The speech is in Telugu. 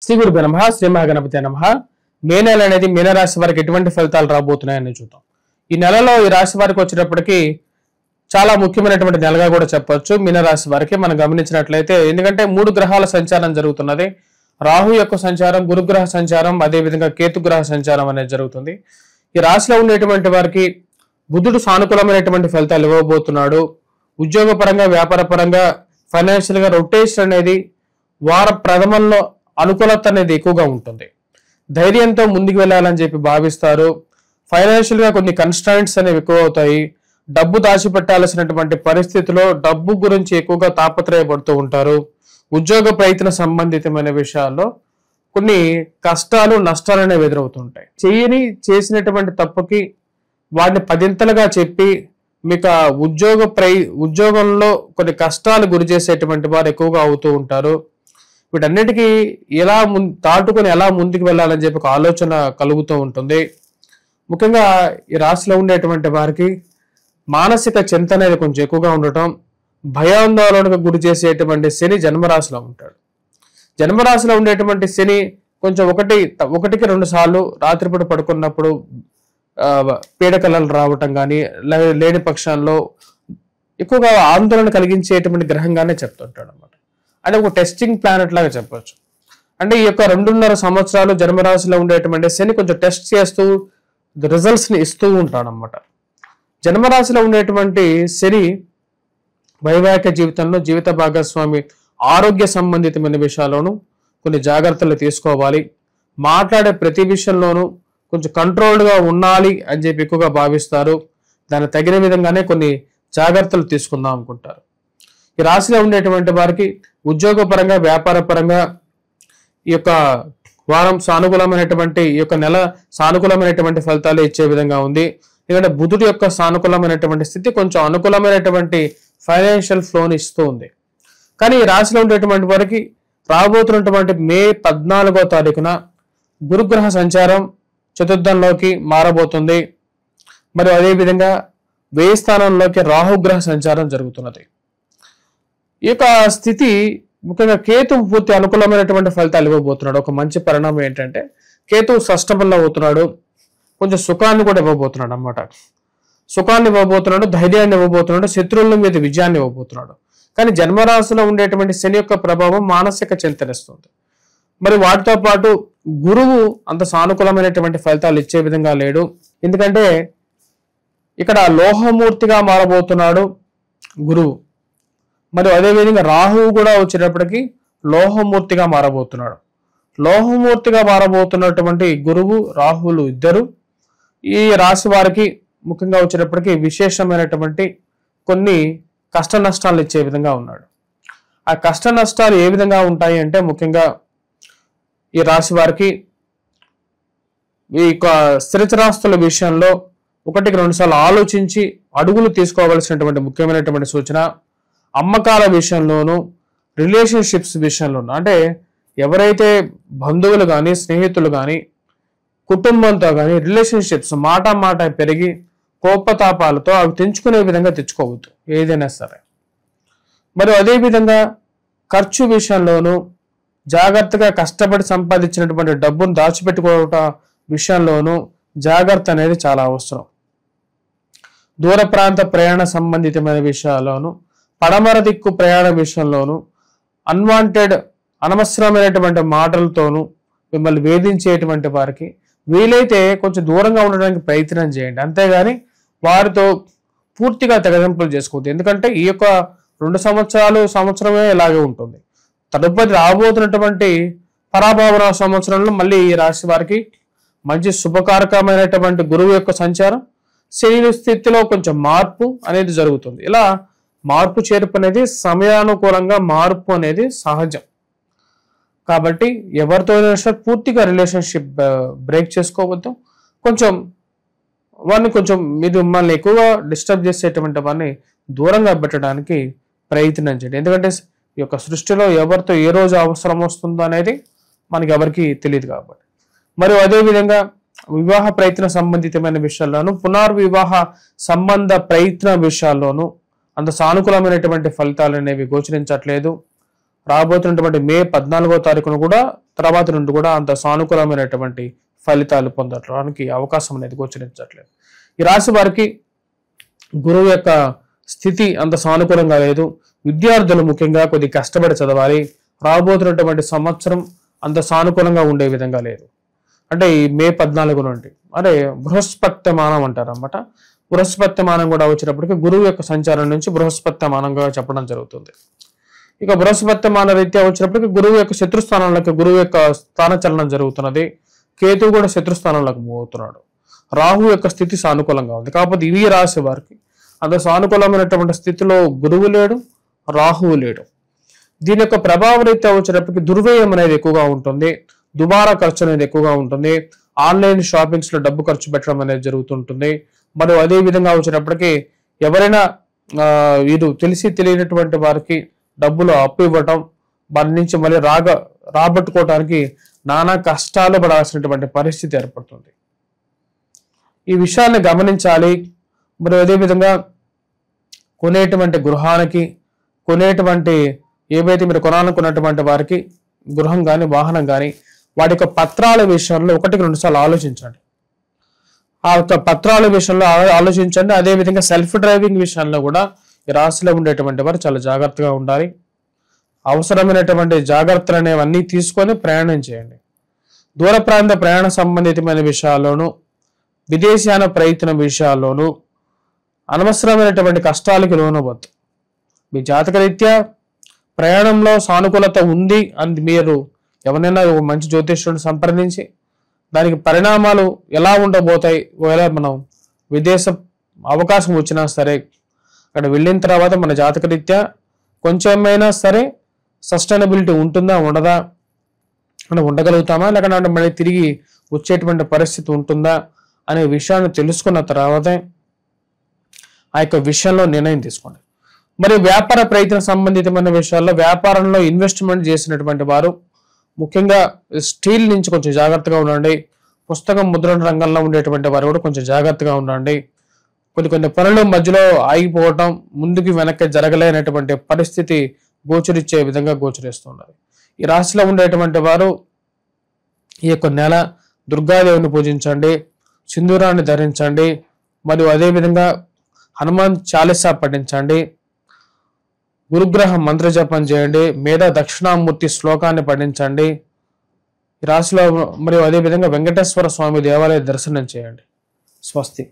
శ్రీ గురుభ్యో నమః. శ్రీ మహాగణపతి నమః. మే నెల అనేది మీనరాశి వారికి ఎటువంటి ఫలితాలు రాబోతున్నాయని చూద్దాం. ఈ నెలలో ఈ రాశి వారికి వచ్చేటప్పటికి చాలా ముఖ్యమైనటువంటి నెలగా కూడా చెప్పొచ్చు. మీనరాశి వారికి మనం గమనించినట్లయితే, ఎందుకంటే 3 గ్రహాల సంచారం జరుగుతున్నది. రాహు యొక్క సంచారం, గురుగ్రహ సంచారం, అదేవిధంగా కేతుగ్రహ సంచారం అనేది జరుగుతుంది. ఈ రాశిలో ఉండేటువంటి వారికి బుధుడు సానుకూలమైనటువంటి ఫలితాలు ఇవ్వబోతున్నాడు. ఉద్యోగ పరంగా, వ్యాపార పరంగా, ఫైనాన్షియల్ గా రొటేషన్ అనేది వార ప్రథమంలో అనుకూలత అనేది ఎక్కువగా ఉంటుంది. ధైర్యంతో ముందుకు వెళ్ళాలని చెప్పి భావిస్తారు. ఫైనాన్షియల్ గా కొన్ని కన్స్ట్రాయింట్స్ అనేవి ఎక్కువ అవుతాయి. డబ్బు దాచిపెట్టాల్సినటువంటి పరిస్థితిలో డబ్బు గురించి ఎక్కువగా తాపత్రయపడుతూ ఉంటారు. ఉద్యోగ ప్రయత్న సంబంధితమైన విషయాల్లో కొన్ని కష్టాలు, నష్టాలు అనేవి ఎదురవుతుంటాయి. చేసినటువంటి తప్పుకి వాటిని పదింతలుగా చెప్పి మీకు ఉద్యోగంలో కొన్ని కష్టాలు గురి చేసేటువంటి వారు ఎక్కువగా అవుతూ ఉంటారు. వీటన్నిటికీ ఎలా దాటుకొని ఎలా ముందుకు వెళ్ళాలని చెప్పి ఒక ఆలోచన కలుగుతూ ఉంటుంది. ముఖ్యంగా ఈ రాశిలో ఉండేటువంటి వారికి మానసిక చింత అనేది కొంచెం ఎక్కువగా ఉండటం, భయాందోళనకు గురి చేసేటువంటి శని జన్మరాశిలో ఉంటాడు. జన్మరాశిలో ఉండేటువంటి శని కొంచెం ఒకటికి 2 సార్లు రాత్రిపూట పడుకున్నప్పుడు పీడకలలు రావటం కానీ, లేని పక్షాల్లో ఎక్కువగా ఆందోళన కలిగించేటువంటి గ్రహంగానే చెప్తుంటాడు అనమాట. అంటే ఒక టెస్టింగ్ ప్లానెట్ లాగా చెప్పొచ్చు. అంటే ఈ యొక్క 2.5 సంవత్సరాలు జన్మరాశిలో ఉండేటువంటి శని కొంచెం టెస్ట్ చేస్తూ రిజల్ట్స్ ని ఇస్తూ ఉంటాడు అనమాట. జన్మరాశిలో ఉండేటువంటి శని వైవాహిక జీవితంలో, జీవిత భాగస్వామి ఆరోగ్య సంబంధితమైన విషయాల్లోనూ కొన్ని జాగ్రత్తలు తీసుకోవాలి. మాట్లాడే ప్రతి విషయంలోనూ కొంచెం కంట్రోల్డ్గా ఉండాలి అని చెప్పి ఎక్కువగా భావిస్తారు. దానికి తగిన విధంగానే కొన్ని జాగ్రత్తలు తీసుకుందాం అనుకుంటారు. ఈ రాశిలో ఉండేటువంటి వారికి ఉద్యోగ పరంగా, వ్యాపార పరంగా ఈ యొక్క వారం సానుకూలమైనటువంటి, ఈ యొక్క నెల సానుకూలమైనటువంటి ఫలితాలు ఇచ్చే విధంగా ఉంది. ఎందుకంటే బుధుడి యొక్క సానుకూలమైనటువంటి స్థితి కొంచెం అనుకూలమైనటువంటి ఫైనాన్షియల్ ఫ్లోని ఇస్తూ ఉంది. కానీ ఈ రాశిలో ఉండేటువంటి వారికి రాబోతున్నటువంటి మే 14వ తారీఖున గురుగ్రహ సంచారం చతుర్థంలోకి మారబోతుంది. మరియు అదేవిధంగా 1000 స్థానంలోకి రాహుగ్రహ సంచారం జరుగుతున్నది. ఈ యొక్క స్థితి ముఖ్యంగా కేతు పూర్తి అనుకూలమైనటువంటి ఫలితాలు ఇవ్వబోతున్నాడు. ఒక మంచి పరిణామం ఏంటంటే కేతు షష్టమంలో అవుతున్నాడు. కొంచెం సుఖాన్ని కూడా ఇవ్వబోతున్నాడు అన్నమాట. సుఖాన్ని ఇవ్వబోతున్నాడు, ధైర్యాన్ని ఇవ్వబోతున్నాడు, శత్రువుల మీద విజయాన్ని ఇవ్వబోతున్నాడు. కానీ జన్మరాశిలో ఉండేటువంటి శని యొక్క ప్రభావం మానసిక చింతనిస్తుంది. మరి వాటితో పాటు గురువు అంత సానుకూలమైనటువంటి ఫలితాలు ఇచ్చే విధంగా లేడు. ఎందుకంటే ఇక్కడ లోహమూర్తిగా మారబోతున్నాడు గురువు. మరియు అదేవిధంగా రాహువు కూడా వచ్చేటప్పటికి లోహమూర్తిగా మారబోతున్నాడు. లోహమూర్తిగా మారబోతున్నటువంటి గురువు, రాహువులు ఇద్దరు ఈ రాశి వారికి ముఖ్యంగా వచ్చేటప్పటికి విశేషమైనటువంటి కొన్ని కష్ట నష్టాలు ఇచ్చే విధంగా ఉన్నాడు. ఆ కష్ట నష్టాలు ఏ విధంగా ఉంటాయి అంటే, ముఖ్యంగా ఈ రాశి వారికి ఈ యొక్క స్థిరచరాస్తుల విషయంలో 1-2 సార్లు ఆలోచించి అడుగులు తీసుకోవాల్సినటువంటి ముఖ్యమైనటువంటి సూచన. అమ్మకాల విషయంలోనూ, రిలేషన్షిప్స్ విషయంలోనూ, అంటే ఎవరైతే బంధువులు కానీ, స్నేహితులు కానీ, కుటుంబంతో కానీ రిలేషన్షిప్స్ మాట పెరిగి కోపతాపాలతో అవి తెంచుకునే విధంగా తెచ్చుకోవద్దు ఏదైనా సరే. మరి అదేవిధంగా ఖర్చు విషయంలోనూ జాగ్రత్తగా కష్టపడి సంపాదించినటువంటి డబ్బును దాచిపెట్టుకోవటం విషయంలోనూ జాగ్రత్త అనేది చాలా అవసరం. దూర ప్రాంత ప్రయాణ సంబంధితమైన విషయాల్లోనూ, పడమర దిక్కు ప్రయాణ విషయంలోనూ అనవసరమైనటువంటి మాటలతోనూ మిమ్మల్ని వేధించేటువంటి వారికి వీలైతే కొంచెం దూరంగా ఉండడానికి ప్రయత్నం చేయండి. అంతేగాని వారితో పూర్తిగా తెగదెంపులు చేసుకోవద్దు. ఎందుకంటే ఈ యొక్క 2 సంవత్సరమే ఇలాగే ఉంటుంది. తదుపరి రాబోతున్నటువంటి పరాభవన సంవత్సరంలో మళ్ళీ ఈ రాశి వారికి మంచి శుభకారకమైనటువంటి గురువు యొక్క సంచారం, శని స్థితిలో కొంచెం మార్పు అనేది జరుగుతుంది. ఇలా మార్పు చేర్పు అనేది సమయానుకూలంగా మార్పు అనేది సహజం. కాబట్టి ఎవరితో పూర్తిగా రిలేషన్షిప్ బ్రేక్ చేసుకోవద్దు. మీరు మిమ్మల్ని ఎక్కువగా డిస్టర్బ్ చేసేటువంటి వారిని దూరంగా పెట్టడానికి ప్రయత్నం చేయండి. ఎందుకంటే ఈ యొక్క సృష్టిలో ఎవరితో ఏ రోజు అవసరం వస్తుందో అనేది మనకి ఎవరికి తెలియదు కాబట్టి. మరియు అదేవిధంగా వివాహ ప్రయత్న సంబంధితమైన విషయాల్లోనూ, పునర్వివాహ సంబంధ ప్రయత్న విషయాల్లోనూ అంత సానుకూలమైనటువంటి ఫలితాలు అనేవి గోచరించట్లేదు. రాబోతున్నటువంటి మే 14వ తారీఖున కూడా తర్వాత నుండి కూడా అంత సానుకూలమైనటువంటి ఫలితాలు పొందడానికి అవకాశం అనేది గోచరించట్లేదు. ఈ రాశి వారికి గురువు యొక్క స్థితి అంత సానుకూలంగా లేదు. విద్యార్థులు ముఖ్యంగా కొద్ది కష్టపడి చదవాలి. రాబోతున్నటువంటి సంవత్సరం అంత సానుకూలంగా ఉండే విధంగా లేదు. అంటే ఈ మే 14 నుండి అంటే బృహస్పత్యమానం అంటారు అన్నమాట. బృహస్పత్యమానం కూడా వచ్చినప్పటికీ గురువు యొక్క సంచారం నుంచి బృహస్పత్యమానంగా చెప్పడం జరుగుతుంది. ఇక బృహస్పత్యమాన రీత్యా వచ్చినప్పటికీ గురువు యొక్క శత్రుస్థానంలోకి గురువు యొక్క స్థానచలనం జరుగుతున్నది. కేతువు కూడా శత్రుస్థానంలోకి పోతున్నాడు. రాహు యొక్క స్థితి సానుకూలంగా ఉంది. కాకపోతే ఇవి రాశి వారికి అంత సానుకూలమైనటువంటి స్థితిలో గురువు లేడు, రాహువు లేడు. దీని యొక్క ప్రభావ రీత్యా వచ్చేటప్పటికి దుర్వ్యయం అనేది ఎక్కువగా ఉంటుంది. దుబారా ఖర్చు అనేది ఎక్కువగా ఉంటుంది. ఆన్లైన్ షాపింగ్స్ లో డబ్బు ఖర్చు పెట్టడం అనేది జరుగుతుంటుంది. మరియు అదే విధంగా వచ్చేటప్పటికి ఎవరైనా వీరు తెలిసి తెలియనటువంటి వారికి డబ్బులు అప్పు ఇవ్వటం, వారి నుంచి మళ్ళీ రాబట్టుకోవడానికి నానా కష్టాలు పడాల్సినటువంటి పరిస్థితి ఏర్పడుతుంది. ఈ విషయాన్ని గమనించాలి. మరియు అదేవిధంగా కొనేటువంటి గృహానికి కొనేటువంటి ఏవైతే మీరు కొనాలనుకున్నటువంటి వారికి గృహం కానీ వాహనం కానీ వాటి యొక్క పత్రాల విషయంలో 1-2 సార్లు ఆలోచించండి. ఆ యొక్క పత్రాల విషయంలో ఆలోచించండి. అదేవిధంగా సెల్ఫ్ డ్రైవింగ్ విషయంలో కూడా ఈ రాశిలో ఉండేటువంటి వారు చాలా జాగ్రత్తగా ఉండాలి. అవసరమైనటువంటి జాగ్రత్తలు అనేవన్నీ తీసుకొని ప్రయాణం చేయండి. దూర ప్రాంత ప్రయాణ సంబంధితమైన విషయాల్లోనూ విదేశాన ప్రయత్నం విషయాల్లోనూ అనవసరమైనటువంటి కష్టాలకు లోనవద్దు. మీ జాతకరీత్యా ప్రయాణంలో సానుకూలత ఉంది అని మీరు ఎవరైనా మంచి జ్యోతిష్యుడిని సంప్రదించి దానికి పరిణామాలు ఎలా ఉండబోతాయి, ఒకవేళ మనం విదేశ అవకాశం వచ్చినా సరే అక్కడ వెళ్ళిన తర్వాత మన జాతకరీత్యా కొంచెమైనా సరే సస్టైనబిలిటీ ఉంటుందా ఉండదా, మనం ఉండగలుగుతామా లేకపోతే మళ్ళీ తిరిగి వచ్చేటువంటి పరిస్థితి ఉంటుందా అనే విషయాన్ని తెలుసుకున్న తర్వాతే ఆ యొక్క విషయంలో నిర్ణయం తీసుకోండి. మరి వ్యాపార ప్రయత్న సంబంధితమైన విషయాల్లో వ్యాపారంలో ఇన్వెస్ట్మెంట్ చేసినటువంటి వారు ముఖ్యంగా స్టీల్ నుంచి కొంచెం జాగ్రత్తగా ఉండండి. పుస్తకం ముద్రణ రంగంలో ఉండేటువంటి వారు కూడా కొంచెం జాగ్రత్తగా ఉండండి. కొన్ని పనులు మధ్యలో ఆగిపోవటం, ముందుకు వెనక్కి జరగలేనటువంటి పరిస్థితి గోచరిచ్చే విధంగా గోచరిస్తున్నది. ఈ రాశిలో ఉండేటువంటి వారు ఈ యొక్క నెల దుర్గాదేవిని పూజించండి, సింధూరాన్ని ధరించండి, మరియు అదేవిధంగా హనుమాన్ చాలీసా పఠించండి, గురుగ్రహ మంత్ర జపం చేయండి, మేధా దక్షిణామూర్తి శ్లోకాన్ని పఠించండి. ఈ రాశిలో మరియు అదేవిధంగా వెంకటేశ్వర స్వామి దేవాలయ దర్శనం చేయండి. స్వస్తి.